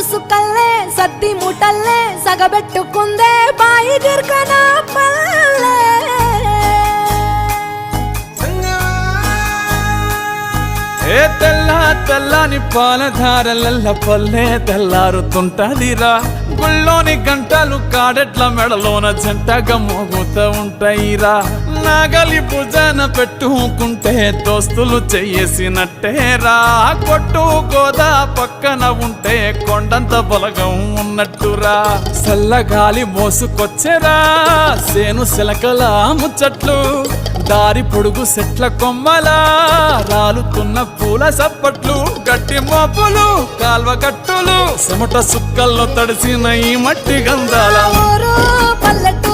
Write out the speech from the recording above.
సుక్కల్లే సద్ది మూటల్లే సగబెట్టుకుందే బాయి గిర్కన పల్లె ఏ తెల్ల తెల్లని పాలధారలల్ల పల్లె తెల్లారుతుంటదిరా గుళ్ళోని గంటలు కాడెట్ల మెడలోన జంటగా మోగుతూ ఉంటాయిరా నాగలి భుజాన పెట్టుకుంటే దోస్తులు చెయ్యేసినట్టేరా కొట్టు గోదా పక్కన ఉంటే కొండంత బలగం ఉన్నట్టురా చల్లగాలి మోసుకొచ్చెరా సేను సిలకల ముచ్చట్లు దారి పొడుగు సెట్ల కొమ్మలా రాలుతున్న పూల సప్పట్లు గట్టి మోపులు కాల్వ గట్టులు చెమట సుక్కల్లో తడిసిన ఈ మట్టి గంధాల పల్లెటూరు